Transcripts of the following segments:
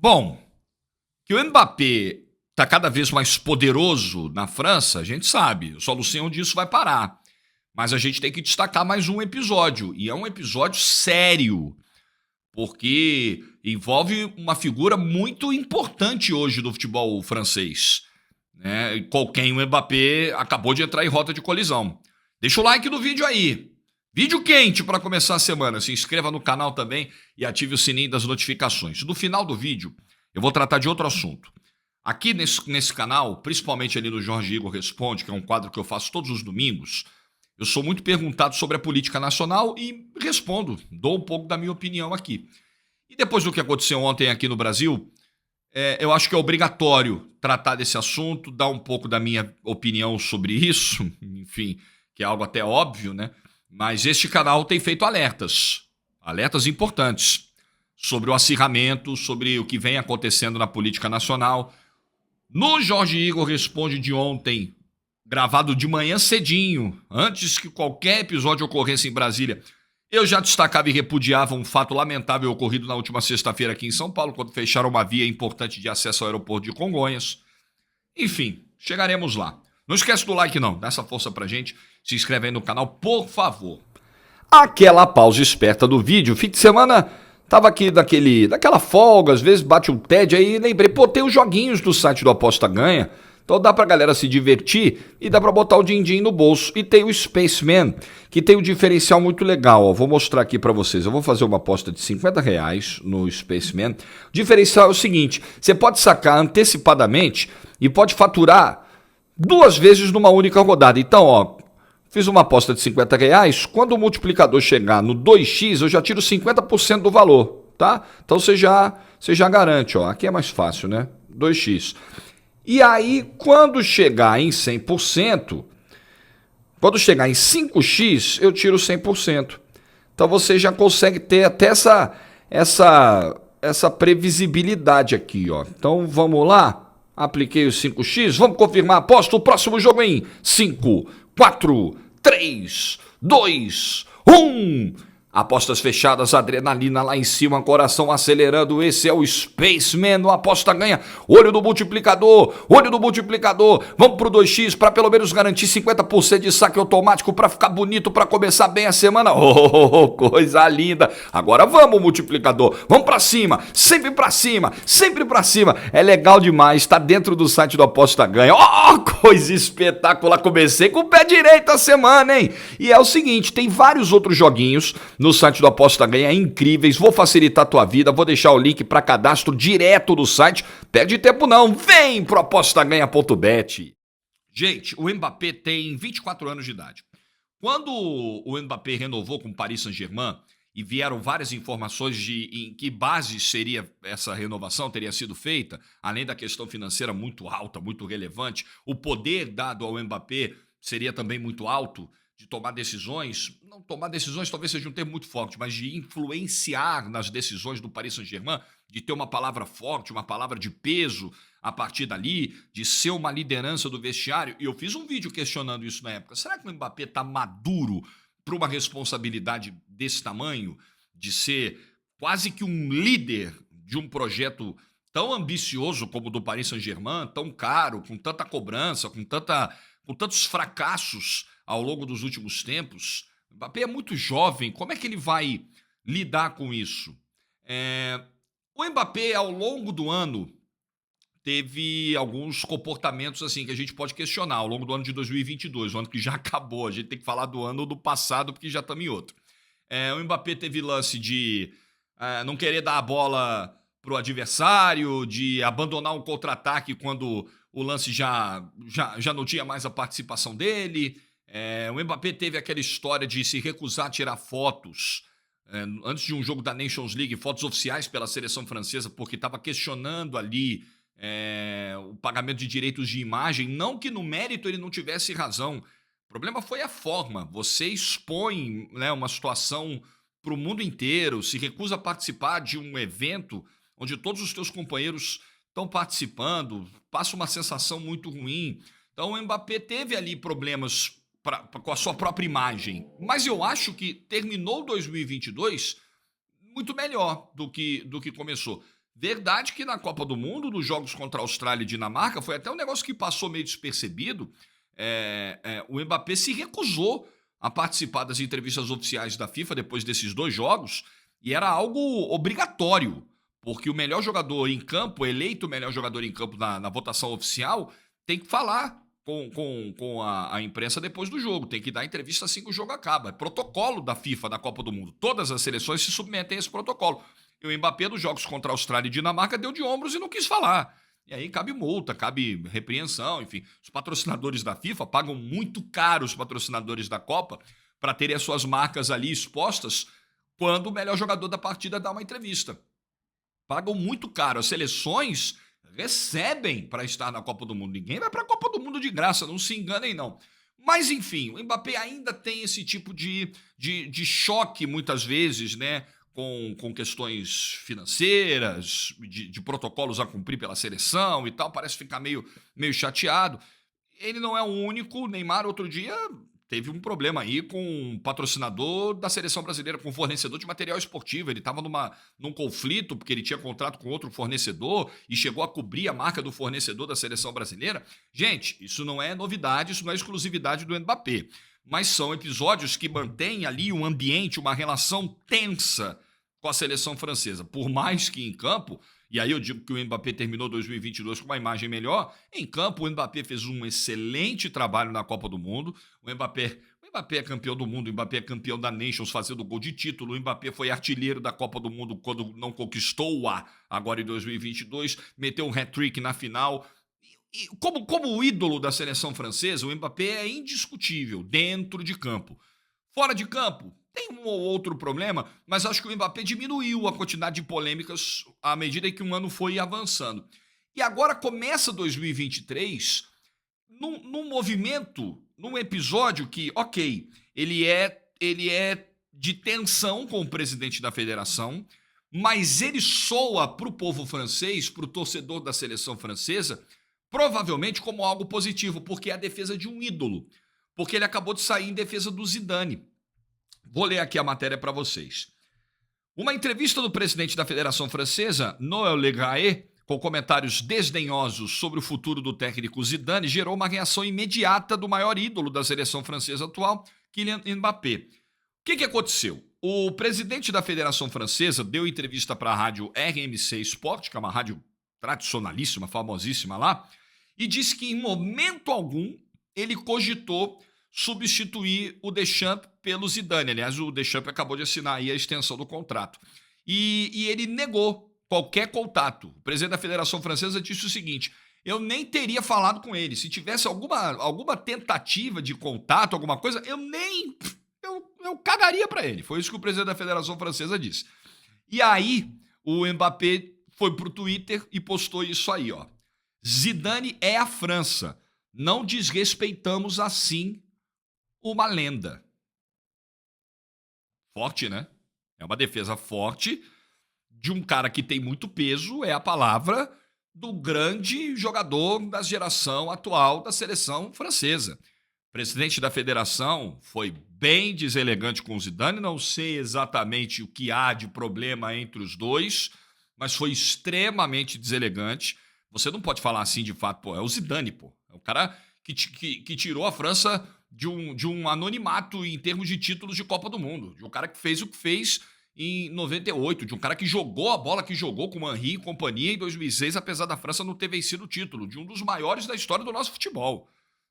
Bom, que o Mbappé está cada vez mais poderoso na França, a gente sabe. Eu só não sei onde isso vai parar. Mas a gente tem que destacar mais um episódio. E é um episódio sério, porque envolve uma figura muito importante hoje do futebol francês. Né? Quem o Mbappé acabou de entrar em rota de colisão. Deixa o like no vídeo aí. Vídeo quente para começar a semana. Se inscreva no canal também e ative o sininho das notificações. No final do vídeo, eu vou tratar de outro assunto. Aqui nesse canal, principalmente ali no Jorge Igor Responde, que é um quadro que eu faço todos os domingos, eu sou muito perguntado sobre a política nacional e respondo, dou um pouco da minha opinião aqui. E depois do que aconteceu ontem aqui no Brasil, eu acho que é obrigatório tratar desse assunto, dar um pouco da minha opinião sobre isso, enfim, que é algo até óbvio, né? Mas este canal tem feito alertas importantes sobre o acirramento, sobre o que vem acontecendo na política nacional. No Jorge Igor Responde de ontem, gravado de manhã cedinho, antes que qualquer episódio ocorresse em Brasília, eu já destacava e repudiava um fato lamentável ocorrido na última sexta-feira aqui em São Paulo, quando fecharam uma via importante de acesso ao aeroporto de Congonhas. Enfim, chegaremos lá. Não esquece do like não, dá essa força pra gente, se inscreve aí no canal, por favor. Aquela pausa esperta do vídeo, fim de semana tava aqui daquela folga, às vezes bate um tédio aí, lembrei, tem os joguinhos do site do Aposta Ganha, então dá pra galera se divertir e dá pra botar o din-din no bolso. E tem o Spaceman, que tem um diferencial muito legal, ó. Vou mostrar aqui pra vocês. Eu vou fazer uma aposta de R$50 no Spaceman. O diferencial é o seguinte, você pode sacar antecipadamente e pode faturar 2 vezes numa única rodada. Então, ó, fiz uma aposta de R$50, quando o multiplicador chegar no 2x, eu já tiro 50% do valor, tá? Então você já garante, ó. Aqui é mais fácil, né? 2x. E aí, quando chegar em 100%, quando chegar em 5x, eu tiro 100%. Então você já consegue ter até essa previsibilidade aqui, ó. Então vamos lá, apliquei os 5x, vamos confirmar a aposta, o próximo jogo em 5, 4, 3, 2, 1... Apostas fechadas, adrenalina lá em cima, coração acelerando, esse é o Spaceman, no Aposta Ganha, olho do multiplicador, vamos pro 2x para pelo menos garantir 50% de saque automático para ficar bonito, para começar bem a semana, coisa linda, agora vamos multiplicador, vamos para cima, sempre para cima, é legal demais, tá dentro do site do Aposta Ganha, coisa espetacular, comecei com o pé direito a semana, hein, e é o seguinte, tem vários outros joguinhos no site do Aposta Ganha, incríveis, vou facilitar a tua vida, vou deixar o link para cadastro direto do site, perde tempo não, vem pro apostaganha.bet. Gente, o Mbappé tem 24 anos de idade. Quando o Mbappé renovou com o Paris Saint-Germain e vieram várias informações de em que base seria essa renovação, teria sido feita, além da questão financeira muito alta, muito relevante, o poder dado ao Mbappé seria também muito alto, de tomar decisões, não tomar decisões talvez seja um termo muito forte, mas de influenciar nas decisões do Paris Saint-Germain, de ter uma palavra forte, uma palavra de peso a partir dali, de ser uma liderança do vestiário. E eu fiz um vídeo questionando isso na época. Será que o Mbappé está maduro para uma responsabilidade desse tamanho, de ser quase que um líder de um projeto tão ambicioso como o do Paris Saint-Germain, tão caro, com tanta cobrança, com tantos fracassos ao longo dos últimos tempos? O Mbappé é muito jovem, como é que ele vai lidar com isso? O Mbappé, ao longo do ano, teve alguns comportamentos assim que a gente pode questionar ao longo do ano de 2022, o ano que já acabou, a gente tem que falar do ano do passado porque já estamos em outro. O Mbappé teve lance de não querer dar a bola pro adversário, de abandonar um contra-ataque quando o lance já não tinha mais a participação dele. O Mbappé teve aquela história de se recusar a tirar fotos antes de um jogo da Nations League, fotos oficiais pela seleção francesa, porque estava questionando ali o pagamento de direitos de imagem. Não que no mérito ele não tivesse razão, o problema foi a forma. Você expõe, né, uma situação para o mundo inteiro, se recusa a participar de um evento onde todos os teus companheiros estão participando, passa uma sensação muito ruim. Então o Mbappé teve ali problemas com a sua própria imagem, mas eu acho que terminou 2022 muito melhor do que começou. Verdade que na Copa do Mundo, nos jogos contra a Austrália e Dinamarca, foi até um negócio que passou meio despercebido. O Mbappé se recusou a participar das entrevistas oficiais da FIFA depois desses dois jogos, e era algo obrigatório, porque o melhor jogador em campo, eleito o melhor jogador em campo na votação oficial, tem que falar com a imprensa depois do jogo, tem que dar entrevista assim que o jogo acaba. É protocolo da FIFA na Copa do Mundo. Todas as seleções se submetem a esse protocolo. E o Mbappé, dos jogos contra a Austrália e Dinamarca, deu de ombros e não quis falar. E aí cabe multa, cabe repreensão, enfim. Os patrocinadores da FIFA pagam muito caro, os patrocinadores da Copa, para terem as suas marcas ali expostas quando o melhor jogador da partida dá uma entrevista. Pagam muito caro. As seleções recebem para estar na Copa do Mundo. Ninguém vai para a Copa do Mundo de graça, não se enganem não. Mas enfim, o Mbappé ainda tem esse tipo de choque muitas vezes, né? Com questões financeiras, de protocolos a cumprir pela seleção e tal, parece ficar meio chateado. Ele não é o único. O Neymar, outro dia, teve um problema aí com um patrocinador da seleção brasileira, com um fornecedor de material esportivo. Ele estava num conflito, porque ele tinha contrato com outro fornecedor e chegou a cobrir a marca do fornecedor da seleção brasileira. Gente, isso não é novidade, isso não é exclusividade do Mbappé. Mas são episódios que mantêm ali um ambiente, uma relação tensa com a seleção francesa. Por mais que em campo, e aí eu digo que o Mbappé terminou 2022 com uma imagem melhor, em campo o Mbappé fez um excelente trabalho na Copa do Mundo. O Mbappé é campeão do mundo, o Mbappé é campeão da Nations fazendo gol de título, o Mbappé foi artilheiro da Copa do Mundo quando não conquistou-a agora em 2022, meteu um hat-trick na final. E como o ídolo da seleção francesa, o Mbappé é indiscutível dentro de campo. Fora de campo, tem um ou outro problema, mas acho que o Mbappé diminuiu a quantidade de polêmicas à medida que um ano foi avançando. E agora começa 2023 num movimento, num episódio que, ok, ele é de tensão com o presidente da federação, mas ele soa para o povo francês, para o torcedor da seleção francesa, provavelmente como algo positivo, porque é a defesa de um ídolo. Porque ele acabou de sair em defesa do Zidane. Vou ler aqui a matéria para vocês. Uma entrevista do presidente da Federação Francesa, Noël Le Graët, com comentários desdenhosos sobre o futuro do técnico Zidane, gerou uma reação imediata do maior ídolo da seleção francesa atual, Kylian Mbappé. O que aconteceu? O presidente da Federação Francesa deu entrevista para a rádio RMC Sport, que é uma rádio tradicionalíssima, famosíssima lá, e disse que em momento algum ele cogitou substituir o Deschamps pelo Zidane. Aliás, o Deschamps acabou de assinar aí a extensão do contrato. E ele negou qualquer contato. O presidente da Federação Francesa disse o seguinte: eu nem teria falado com ele. Se tivesse alguma tentativa de contato, alguma coisa, eu cagaria para ele. Foi isso que o presidente da Federação Francesa disse. E aí, o Mbappé foi pro Twitter e postou isso aí, ó. Zidane é a França. Não desrespeitamos assim uma lenda. Forte, né? É uma defesa forte de um cara que tem muito peso, é a palavra do grande jogador da geração atual da seleção francesa. O presidente da federação foi bem deselegante com o Zidane, não sei exatamente o que há de problema entre os dois, mas foi extremamente deselegante. Você não pode falar assim de fato, pô, é o Zidane, pô. É o cara que tirou a França de um anonimato em termos de títulos de Copa do Mundo, de um cara que fez o que fez em 98, de um cara que jogou a bola que jogou com o Henry e companhia em 2006, apesar da França não ter vencido o título, de um dos maiores da história do nosso futebol.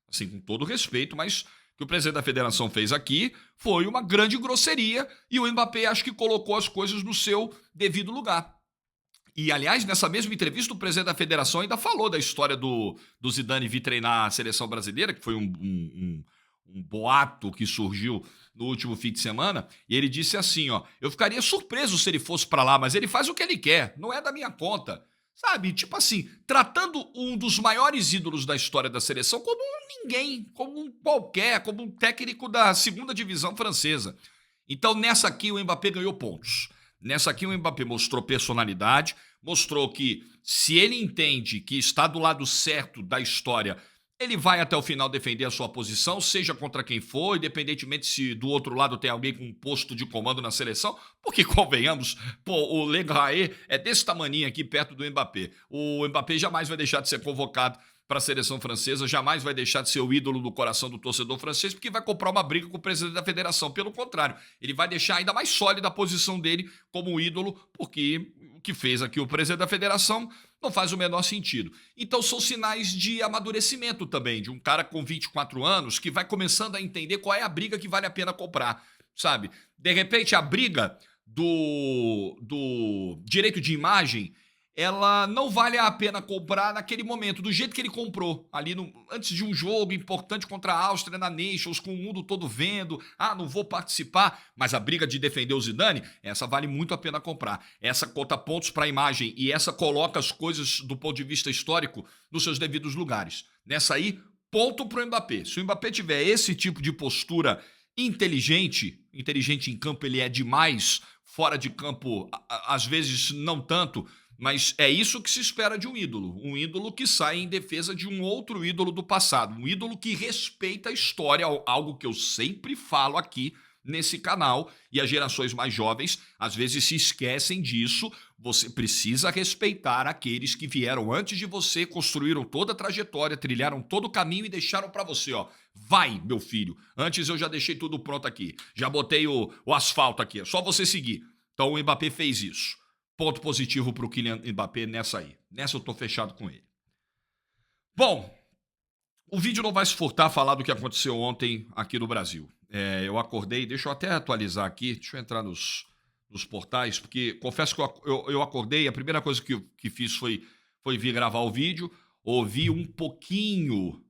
Assim, com todo respeito, mas o que o presidente da federação fez aqui foi uma grande grosseria e o Mbappé acho que colocou as coisas no seu devido lugar. E, aliás, nessa mesma entrevista, o presidente da federação ainda falou da história do Zidane vir treinar a seleção brasileira, que foi um boato que surgiu no último fim de semana, e ele disse assim, ó, eu ficaria surpreso se ele fosse pra lá, mas ele faz o que ele quer, não é da minha conta. Sabe, tipo assim, tratando um dos maiores ídolos da história da seleção como um ninguém, como um qualquer, como um técnico da segunda divisão francesa. Então, nessa aqui, o Mbappé ganhou pontos. Nessa aqui o Mbappé mostrou personalidade, mostrou que se ele entende que está do lado certo da história ele vai até o final defender a sua posição, seja contra quem for, independentemente se do outro lado tem alguém com um posto de comando na seleção, porque convenhamos, pô, o Le Graët é desse tamaninho aqui perto do Mbappé. O Mbappé jamais vai deixar de ser convocado para a seleção francesa, jamais vai deixar de ser o ídolo do coração do torcedor francês, porque vai comprar uma briga com o presidente da federação. Pelo contrário, ele vai deixar ainda mais sólida a posição dele como ídolo, porque o que fez aqui o presidente da federação não faz o menor sentido. Então são sinais de amadurecimento também, de um cara com 24 anos que vai começando a entender qual é a briga que vale a pena comprar, sabe? De repente, a briga do direito de imagem, ela não vale a pena comprar naquele momento, do jeito que ele comprou, ali antes de um jogo importante contra a Áustria na Nations, com o mundo todo vendo, não vou participar, mas a briga de defender o Zidane, essa vale muito a pena comprar. Essa conta pontos para a imagem e essa coloca as coisas do ponto de vista histórico nos seus devidos lugares. Nessa aí, ponto pro Mbappé. Se o Mbappé tiver esse tipo de postura inteligente em campo ele é demais, fora de campo às vezes não tanto, mas é isso que se espera de um ídolo que sai em defesa de um outro ídolo do passado, um ídolo que respeita a história, algo que eu sempre falo aqui nesse canal, e as gerações mais jovens às vezes se esquecem disso. Você precisa respeitar aqueles que vieram antes de você, construíram toda a trajetória, trilharam todo o caminho e deixaram para você, ó, vai, meu filho, antes eu já deixei tudo pronto aqui, já botei o asfalto aqui, é só você seguir. Então o Mbappé fez isso. Ponto positivo para o Kylian Mbappé nessa aí. Nessa eu tô fechado com ele. Bom, o vídeo não vai se furtar a falar do que aconteceu ontem aqui no Brasil. Eu acordei, deixa eu até atualizar aqui, deixa eu entrar nos portais, porque confesso que eu acordei, a primeira coisa que fiz foi vir gravar o vídeo, ouvi um pouquinho,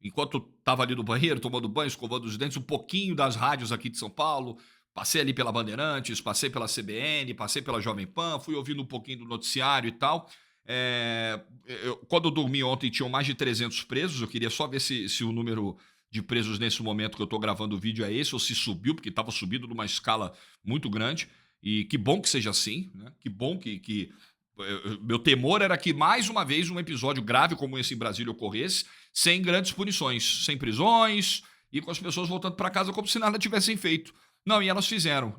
enquanto estava ali no banheiro, tomando banho, escovando os dentes, um pouquinho das rádios aqui de São Paulo. Passei ali pela Bandeirantes, passei pela CBN, passei pela Jovem Pan, fui ouvindo um pouquinho do noticiário e tal. Quando eu dormi ontem, tinham mais de 300 presos. Eu queria só ver se o número de presos nesse momento que eu estou gravando o vídeo é esse, ou se subiu, porque estava subido numa escala muito grande. E que bom que seja assim, né? Que bom que meu temor era que mais uma vez um episódio grave como esse em Brasília ocorresse, sem grandes punições, sem prisões e com as pessoas voltando para casa como se nada tivessem feito. Não, e elas fizeram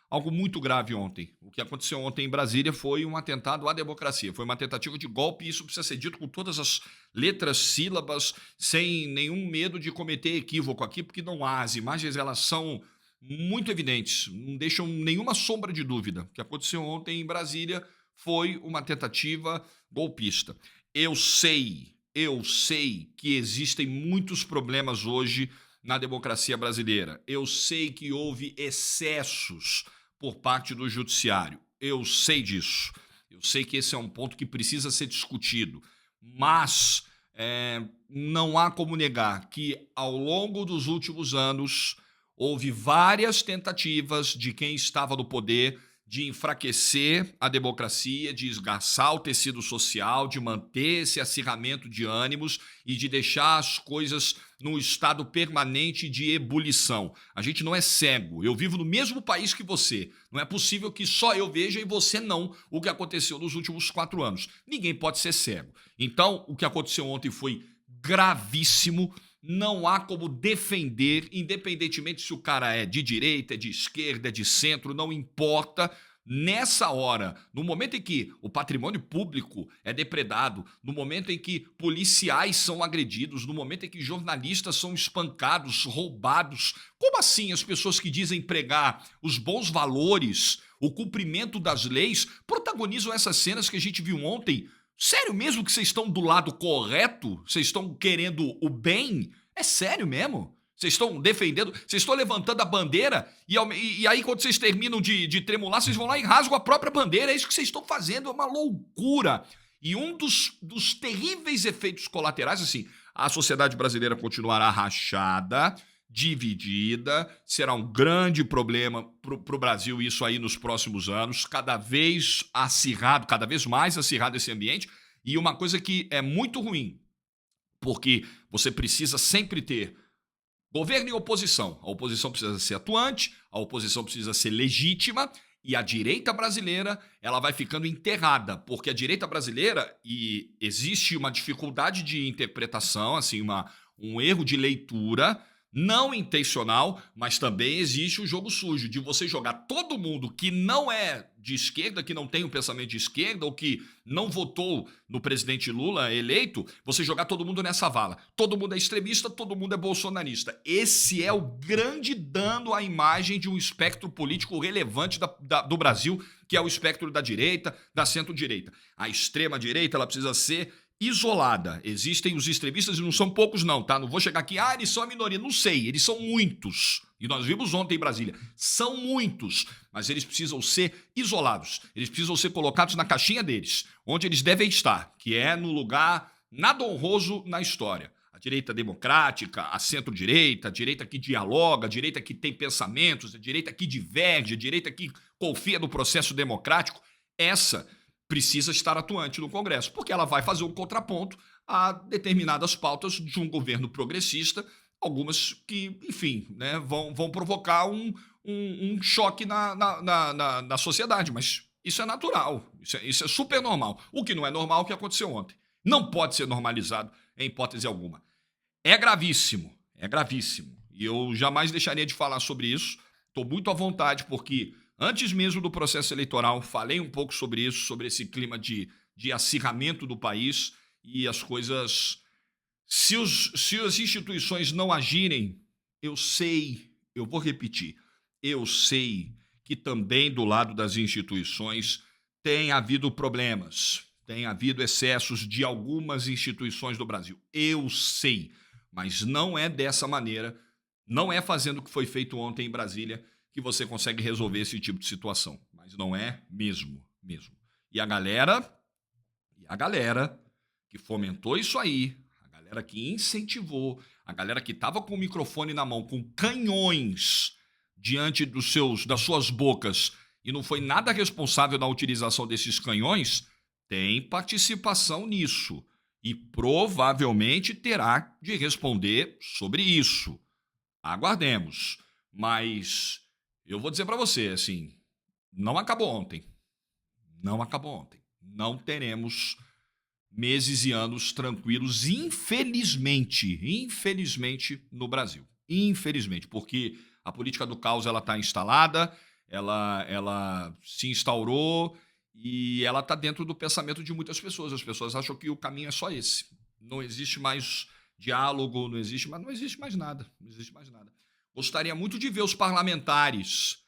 algo muito grave ontem. O que aconteceu ontem em Brasília foi um atentado à democracia, foi uma tentativa de golpe, e isso precisa ser dito com todas as letras, sílabas, sem nenhum medo de cometer equívoco aqui, porque não há. As imagens, elas são muito evidentes, não deixam nenhuma sombra de dúvida. O que aconteceu ontem em Brasília foi uma tentativa golpista. Eu sei que existem muitos problemas hoje na democracia brasileira. Eu sei que houve excessos por parte do judiciário. Eu sei disso. Eu sei que esse é um ponto que precisa ser discutido. Mas não há como negar que, ao longo dos últimos anos, houve várias tentativas de quem estava no poder de enfraquecer a democracia, de esgarçar o tecido social, de manter esse acirramento de ânimos e de deixar as coisas num estado permanente de ebulição. A gente não é cego. Eu vivo no mesmo país que você. Não é possível que só eu veja e você não o que aconteceu nos últimos 4 anos. Ninguém pode ser cego. Então, o que aconteceu ontem foi gravíssimo. Não há como defender, independentemente se o cara é de direita, é de esquerda, é de centro, não importa. Nessa hora, no momento em que o patrimônio público é depredado, no momento em que policiais são agredidos, no momento em que jornalistas são espancados, roubados, como assim as pessoas que dizem pregar os bons valores, o cumprimento das leis, protagonizam essas cenas que a gente viu ontem? Sério mesmo que vocês estão do lado correto? Vocês estão querendo o bem? É sério mesmo? Vocês estão defendendo, vocês estão levantando a bandeira e aí quando vocês terminam de tremular, vocês vão lá e rasgam a própria bandeira. É isso que vocês estão fazendo, é uma loucura. E um dos terríveis efeitos colaterais, assim, a sociedade brasileira continuará rachada, dividida, será um grande problema para o Brasil isso aí nos próximos anos, cada vez mais acirrado esse ambiente, e uma coisa que é muito ruim, porque você precisa sempre ter governo e oposição. A oposição precisa ser atuante, a oposição precisa ser legítima, E a direita brasileira, ela vai ficando enterrada, porque a direita brasileira, e existe uma dificuldade de interpretação, assim, um erro de leitura, não intencional, mas também existe o jogo sujo de você jogar todo mundo que não é de esquerda, que não tem um pensamento de esquerda ou que não votou no presidente Lula eleito, você jogar todo mundo nessa vala. Todo mundo é extremista, todo mundo é bolsonarista. Esse é o grande dano à imagem de um espectro político relevante do Brasil, que é o espectro da direita, da centro-direita. A extrema-direita, ela precisa ser isolada. Existem os extremistas e não são poucos não, tá? Não vou chegar aqui, eles são a minoria. Não sei, eles são muitos. E nós vimos ontem em Brasília. São muitos, mas eles precisam ser isolados. Eles precisam ser colocados na caixinha deles, onde eles devem estar, que é no lugar nada honroso na história. A direita democrática, a centro-direita, a direita que dialoga, a direita que tem pensamentos, a direita que diverge, a direita que confia no processo democrático. Essa precisa estar atuante no Congresso, porque ela vai fazer um contraponto a determinadas pautas de um governo progressista, algumas que, enfim, né, vão provocar um choque na sociedade, mas isso é natural, isso é super normal. O que não é normal é o que aconteceu ontem. Não pode ser normalizado em hipótese alguma. É gravíssimo, e eu jamais deixaria de falar sobre isso. Estou muito à vontade, porque antes mesmo do processo eleitoral, falei um pouco sobre isso, sobre esse clima de acirramento do país e as coisas. Se as instituições não agirem, eu vou repetir, eu sei que também do lado das instituições tem havido problemas, tem havido excessos de algumas instituições do Brasil. Eu sei, mas não é dessa maneira, não é fazendo o que foi feito ontem em Brasília que você consegue resolver esse tipo de situação. Mas não é mesmo. E a galera que fomentou isso aí, a galera que incentivou, a galera que estava com o microfone na mão, com canhões diante das suas bocas e não foi nada responsável na utilização desses canhões, tem participação nisso e provavelmente terá de responder sobre isso. Aguardemos. Mas eu vou dizer para você, assim, não acabou ontem. Não teremos meses e anos tranquilos, infelizmente, no Brasil. Infelizmente, porque a política do caos ela está instalada, ela se instaurou e ela está dentro do pensamento de muitas pessoas. As pessoas acham que o caminho é só esse. Não existe mais diálogo, não existe mais nada. Gostaria muito de ver os parlamentares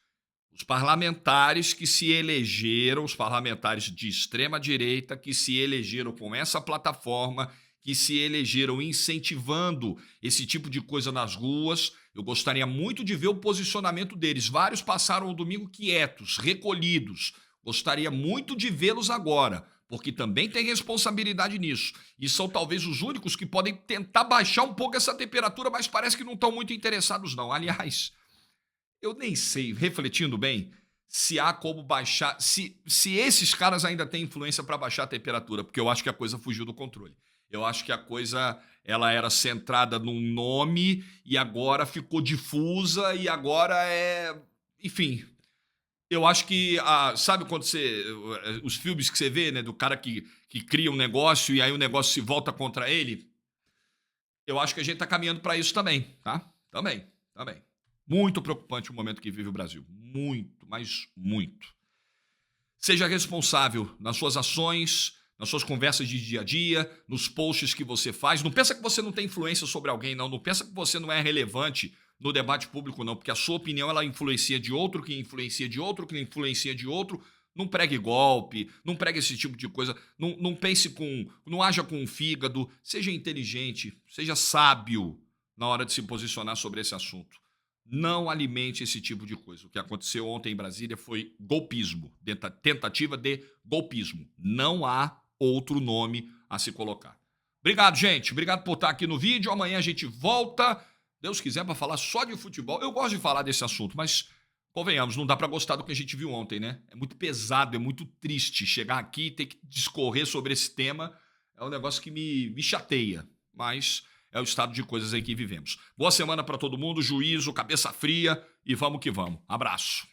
que se elegeram, os parlamentares de extrema-direita que se elegeram com essa plataforma, que se elegeram incentivando esse tipo de coisa nas ruas. Eu gostaria muito de ver o posicionamento deles. Vários passaram o domingo quietos, recolhidos. Gostaria muito de vê-los agora, porque também tem responsabilidade nisso. E são talvez os únicos que podem tentar baixar um pouco essa temperatura, mas parece que não estão muito interessados, não. Aliás, eu nem sei, refletindo bem, se há como baixar, se esses caras ainda têm influência para baixar a temperatura, porque eu acho que a coisa fugiu do controle. Eu acho que a coisa ela era centrada num nome e agora ficou difusa e agora enfim, eu acho que, sabe quando os filmes que você vê, né, do cara que cria um negócio e aí o negócio se volta contra ele? Eu acho que a gente está caminhando para isso também, tá? Também. Muito preocupante o momento que vive o Brasil. Muito, mas muito. Seja responsável nas suas ações, nas suas conversas de dia a dia, nos posts que você faz. Não pensa que você não tem influência sobre alguém, não. Não pensa que você não é relevante no debate público, não. Porque a sua opinião ela influencia de outro, que influencia de outro, que influencia de outro. Não pregue golpe, não pregue esse tipo de coisa. Não pense não haja com o fígado. Seja inteligente, seja sábio na hora de se posicionar sobre esse assunto. Não alimente esse tipo de coisa. O que aconteceu ontem em Brasília foi golpismo, tentativa de golpismo. Não há outro nome a se colocar. Obrigado, gente. Obrigado por estar aqui no vídeo. Amanhã a gente volta, Deus quiser, para falar só de futebol. Eu gosto de falar desse assunto, mas convenhamos, não dá para gostar do que a gente viu ontem, né? É muito pesado, é muito triste chegar aqui e ter que discorrer sobre esse tema. É um negócio que me chateia, mas é o estado de coisas em que vivemos. Boa semana para todo mundo, juízo, cabeça fria e vamos que vamos. Abraço.